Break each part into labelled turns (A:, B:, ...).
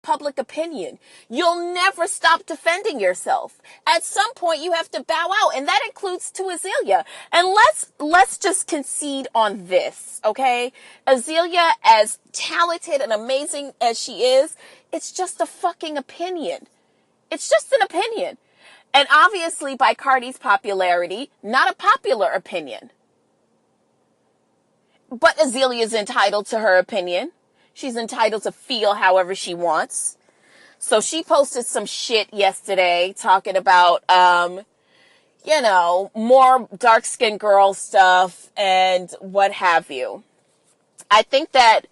A: public opinion. You'll never stop defending yourself. At some point, you have to bow out, and that includes to Azealia. And let's just concede on this, okay? Azealia, as talented and amazing as she is, it's just a fucking opinion. It's just an opinion. And obviously, by Cardi's popularity, not a popular opinion. But Azealia is entitled to her opinion. She's entitled to feel however she wants. So she posted some shit yesterday talking about, more dark-skinned girl stuff and what have you. I think that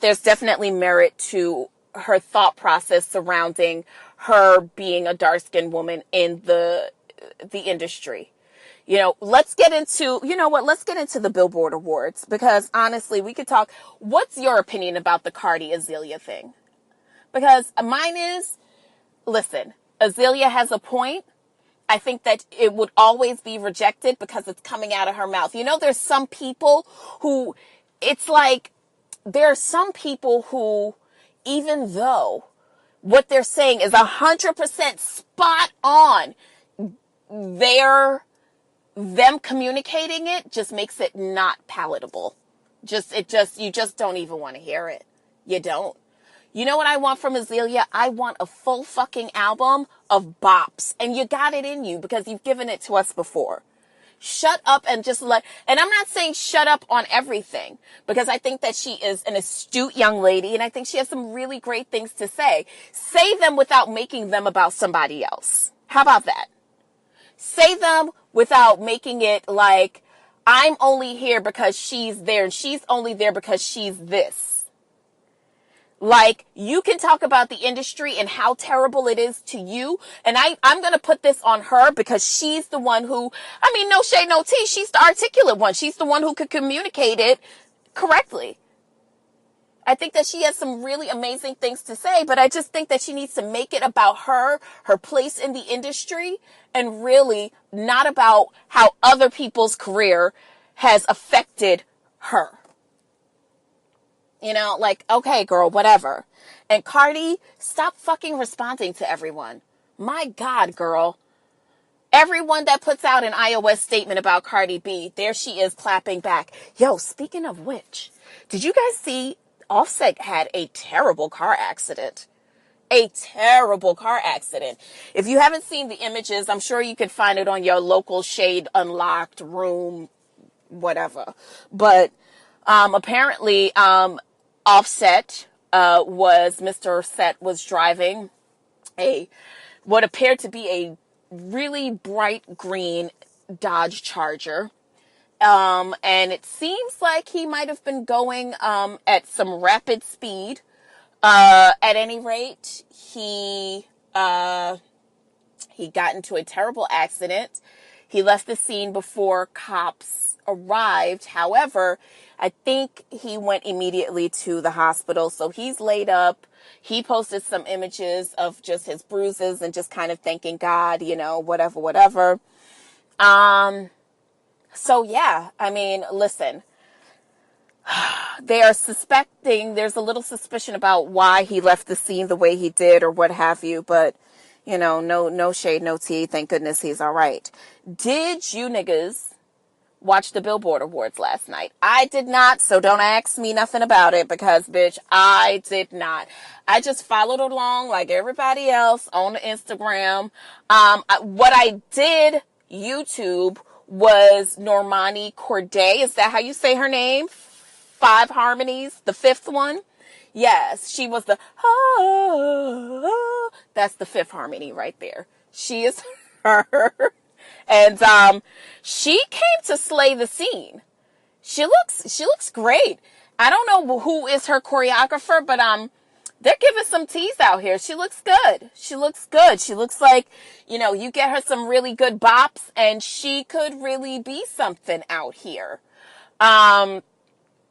A: there's definitely merit to her thought process surrounding her being a dark-skinned woman in the industry. Let's get into the Billboard Awards, because honestly, we could talk. What's your opinion about the Cardi Azealia thing? Because mine is, listen, Azealia has a point. I think that it would always be rejected because it's coming out of her mouth. There's some people who, even though what they're saying is 100% spot on, them communicating it just makes it not palatable. You just don't even want to hear it. You don't. You know what I want from Azealia? I want a full fucking album of bops. And you got it in you because you've given it to us before. Shut up and and I'm not saying shut up on everything, because I think that she is an astute young lady and I think she has some really great things to say. Say them without making them about somebody else. How about that? Say them without making it like, I'm only here because she's there and she's only there because she's this. Like, you can talk about the industry and how terrible it is to you. And I'm going to put this on her because she's the one who, no shade, no tea. She's the articulate one. She's the one who could communicate it correctly. I think that she has some really amazing things to say, but I just think that she needs to make it about her place in the industry, and really not about how other people's career has affected her. Okay, girl, whatever. And Cardi, stop fucking responding to everyone. My God, girl. Everyone that puts out an iOS statement about Cardi B, there she is clapping back. Yo, speaking of which, did you guys see Offset had a terrible car accident? A terrible car accident. If you haven't seen the images, I'm sure you can find it on your local Shade Unlocked room, whatever. But apparently, Offset Mr. Set was driving what appeared to be a really bright green Dodge Charger. And it seems like he might have been going at some rapid speed. At any rate, he got into a terrible accident. He left the scene before cops arrived. However, I think he went immediately to the hospital. So he's laid up. He posted some images of just his bruises and just kind of thanking God, whatever. So yeah, listen, they are suspecting, there's a little suspicion about why he left the scene the way he did or what have you, but no shade, no tea. Thank goodness he's all right. Did you niggas watch the Billboard Awards last night? I did not, so don't ask me nothing about it because, bitch, I did not. I just followed along like everybody else on the Instagram. What I did YouTube was Normani Corday. Is that how you say her name? 5 Harmonies, the 5th one. Yes, she was that's the 5th harmony right there. She is her. And she came to slay the scene. She looks great. I don't know who is her choreographer, but they're giving some tease out here. She looks good. She looks good. She looks like, you get her some really good bops and she could really be something out here.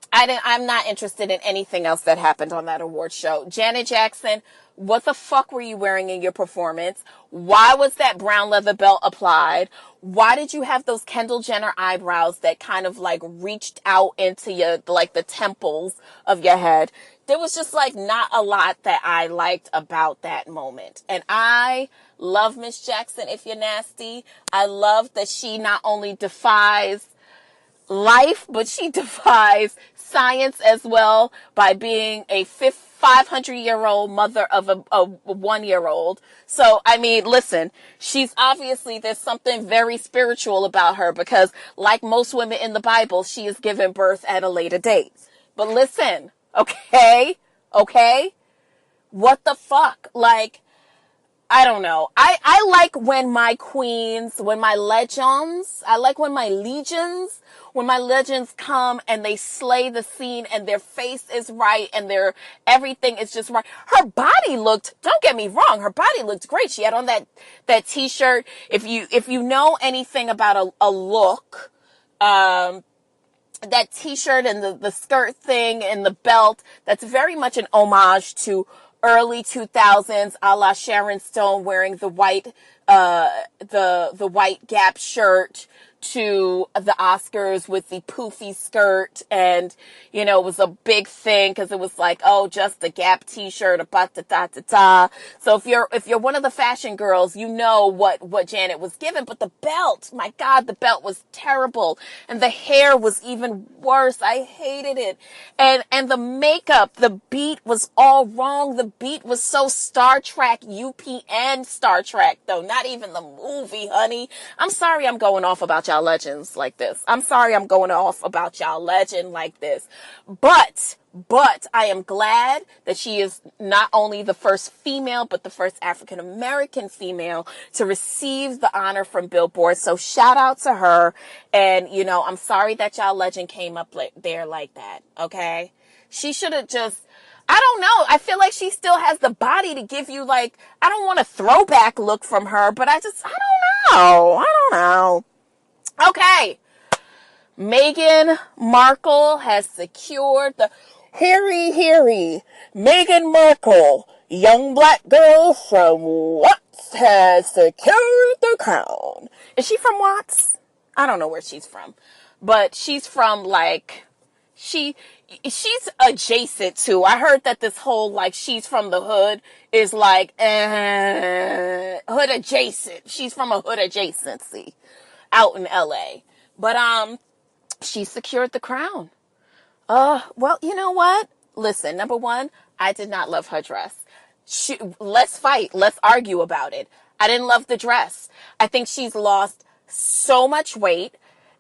A: I I'm not interested in anything else that happened on that award show. Janet Jackson, what the fuck were you wearing in your performance? Why was that brown leather belt applied? Why did you have those Kendall Jenner eyebrows that kind of like reached out into your, like the temples of your head? There was just like not a lot that I liked about that moment. And I love Miss Jackson if you're nasty. I love that she not only defies life, but she defies science as well by being a 500-year-old mother of a 1-year-old. So, I mean, listen, she's obviously, there's something very spiritual about her because like most women in the Bible, she is given birth at a later date. But listen, okay, what the fuck? Like, I don't know. I like when my queens, when my legends, when my legends come and they slay the scene and their face is right and their everything is just right. Her body looked, don't get me wrong, her body looked great. She had on that t-shirt. If you know anything about a look, that t-shirt and the skirt thing and the belt, that's very much an homage to early 2000s, a la Sharon Stone wearing the white Gap shirt to the Oscars with the poofy skirt. And, you know, it was a big thing because it was like, oh, just the Gap t-shirt, ta. So if you're one of the fashion girls, you know what Janet was given. But the belt, my God, the belt was terrible. And the hair was even worse. I hated it. And the makeup, the beat was all wrong. The beat was so Star Trek, UPN Star Trek, though. Not even the movie, honey. I'm sorry I'm going off about y'all legends like this. But I am glad that she is not only the first female, but the first African American female to receive the honor from Billboard. So shout out to her. And, you know, I'm sorry that y'all legend came up there like that. Okay. She should have just, I don't know. I feel like she still has the body to give you like, I don't want a throwback look from her, but I don't know. Okay. Meghan Markle has secured the Harry. Meghan Markle, young black girl from Watts, has secured the crown. Is she from Watts? I don't know where she's from, but she's from like, she's adjacent to, I heard that this whole like she's from the hood is like hood adjacent. She's from a hood adjacency out in LA. But she secured the crown. Well, you know what? Listen, number one, I did not love her dress. Let's fight. Let's argue about it. I didn't love the dress. I think she's lost so much weight.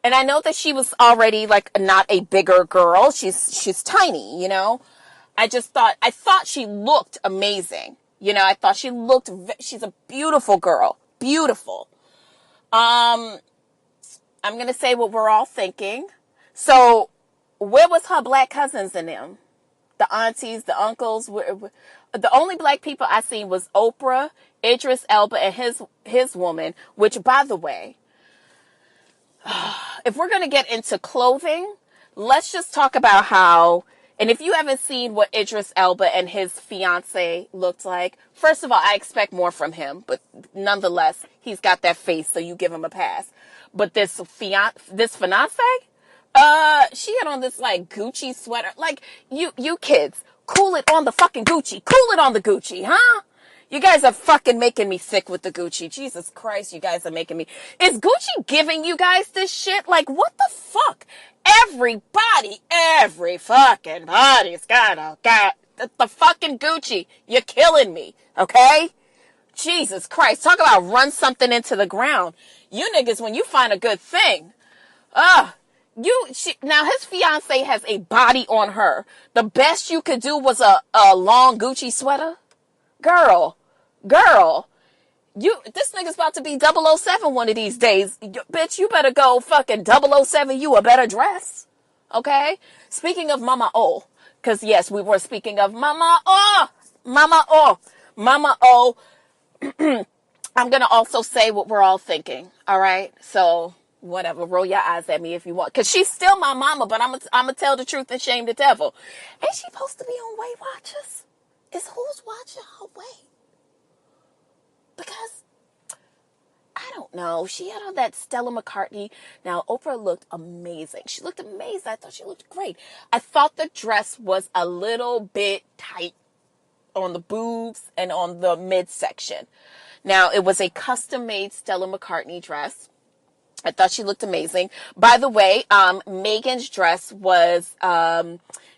A: And I know that she was already like not a bigger girl. She's tiny, you know. I thought she looked amazing. You know, I thought she's a beautiful girl. Beautiful. I'm going to say what we're all thinking. So where was her black cousins in them? The aunties, the uncles. The only black people I seen was Oprah, Idris Elba, and his woman, which, by the way, if we're going to get into clothing, let's just talk about how, and if you haven't seen what Idris Elba and his fiance looked like, first of all, I expect more from him, but nonetheless, he's got that face, so you give him a pass. But this fiance, she had on this like Gucci sweater. Like, you kids, cool it on the fucking Gucci. Cool it on the Gucci, huh? You guys are fucking making me sick with the Gucci. Jesus Christ, you guys are making me. Is Gucci giving you guys this shit? Like, what the fuck? Every fucking body's got the fucking Gucci. You're killing me, okay? Jesus Christ, talk about run something into the ground. You niggas, when you find a good thing, now his fiance has a body on her. The best you could do was a long Gucci sweater. Girl, this nigga's about to be 007 one of these days. Bitch, you better go fucking 007 you a better dress. Okay? Speaking of Mama O, because yes, we were speaking of Mama O. I'm going to also say what we're all thinking. All right? So Whatever, roll your eyes at me if you want. Because she's still my mama, but I'm going to tell the truth and shame the devil. Ain't she supposed to be on Weight Watchers? Is who's watching her weight? Because, I don't know. She had on that Stella McCartney. Now, Oprah looked amazing. She looked amazing. I thought she looked great. I thought the dress was a little bit tight on the boobs and on the midsection. Now, it was a custom-made Stella McCartney dress. I thought she looked amazing. By the way, Meghan's dress was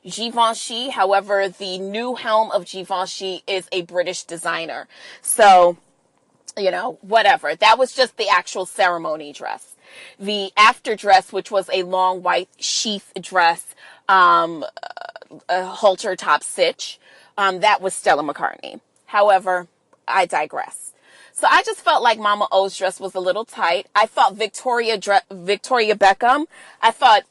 A: Givenchy. However, the new helm of Givenchy is a British designer. So, whatever. That was just the actual ceremony dress. The after dress, which was a long white sheath dress, a halter top stitch, that was Stella McCartney. However, I digress. So I just felt like Mama O's dress was a little tight. I thought Victoria Beckham, I thought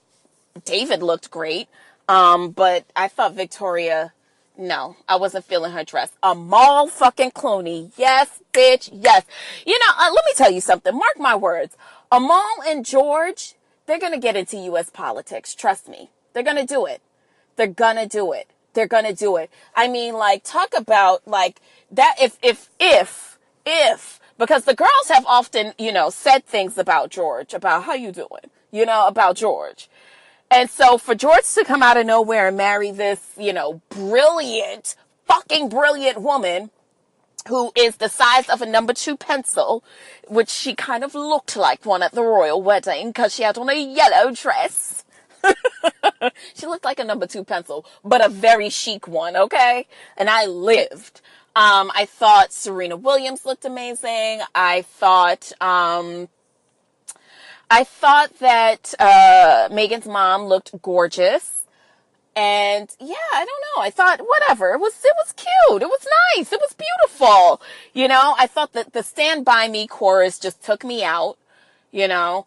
A: David looked great. But I thought Victoria, no, I wasn't feeling her dress. Amal fucking Clooney. Yes, bitch. Yes. Let me tell you something. Mark my words. Amal and George, they're going to get into U.S. politics. Trust me. They're going to do it. They're going to do it. They're going to do it. I mean, talk about, that if, because the girls have often, said things about George, about how you doing, about George. And so for George to come out of nowhere and marry this, fucking brilliant woman who is the size of a number 2 pencil, which she kind of looked like one at the royal wedding because she had on a yellow dress. She looked like a number 2 pencil, but a very chic one, okay? And I lived. I thought Serena Williams looked amazing. I thought that Meghan's mom looked gorgeous. And yeah, I don't know. I thought whatever. It was cute. It was nice. It was beautiful. I thought that the Stand By Me chorus just took me out, Yeah.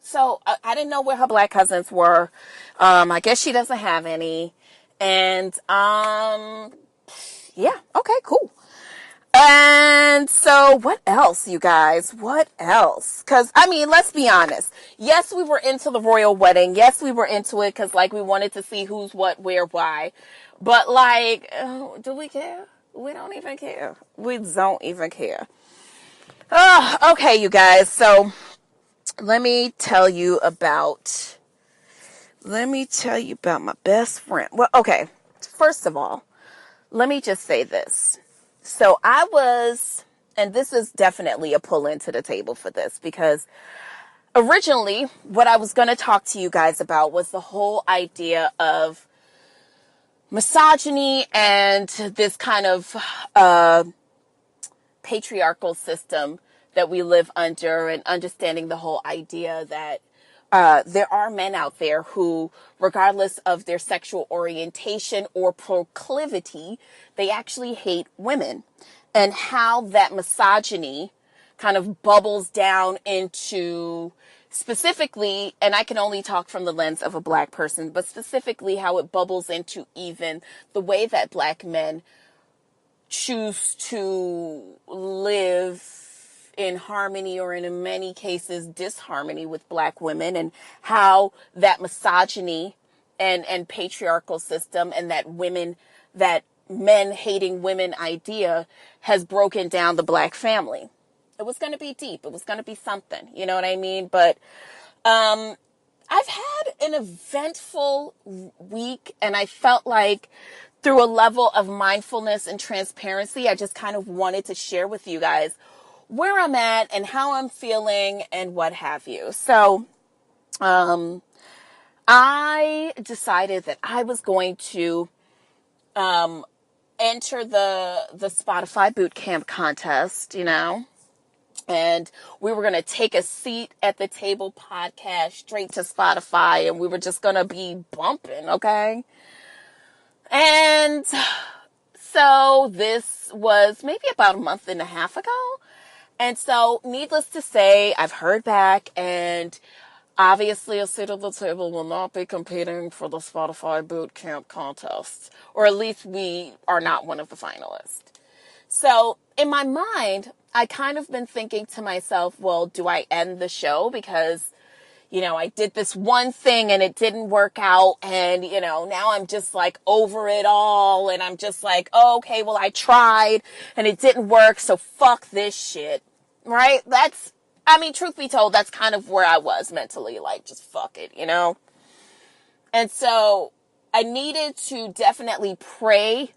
A: So I didn't know where her black cousins were. I guess she doesn't have any. And, yeah, okay, cool. And so what else, you guys? What else? Because, let's be honest. Yes, we were into the royal wedding. Yes, we were into it because, we wanted to see who's what, where, why. But, do we care? We don't even care. We don't even care. Okay, you guys. So, let me tell you about my best friend. Well, okay. First of all, let me just say this. So and this is definitely a pull into the table for this, because originally what I was going to talk to you guys about was the whole idea of misogyny and this kind of patriarchal system that we live under, and understanding the whole idea that there are men out there who, regardless of their sexual orientation or proclivity, they actually hate women, and how that misogyny kind of bubbles down into, specifically, and I can only talk from the lens of a black person, but specifically how it bubbles into even the way that black men choose to live in harmony, or in many cases disharmony, with black women, and how that misogyny and patriarchal system and that men hating women idea has broken down the black family. It was going to be deep. It was going to be something, you know what I mean? But I've had an eventful week, and I felt like through a level of mindfulness and transparency, I just kind of wanted to share with you guys where I'm at and how I'm feeling and what have you. So, I decided that I was going to, enter the Spotify boot camp contest, and we were going to take a seat at the table podcast straight to Spotify, and we were just going to be bumping. Okay. And so this was maybe about a month and a half ago. And so, needless to say, I've heard back, and obviously a seat at the table will not be competing for the Spotify Boot Camp contest, or at least we are not one of the finalists. So in my mind, I kind of been thinking to myself, well, do I end the show? Because, I did this one thing and it didn't work out. And, now I'm just like over it all. And I'm just like, oh, okay, well, I tried and it didn't work. So fuck this shit. Right? Truth be told, that's kind of where I was mentally. Like, just fuck it, And so I needed to definitely pray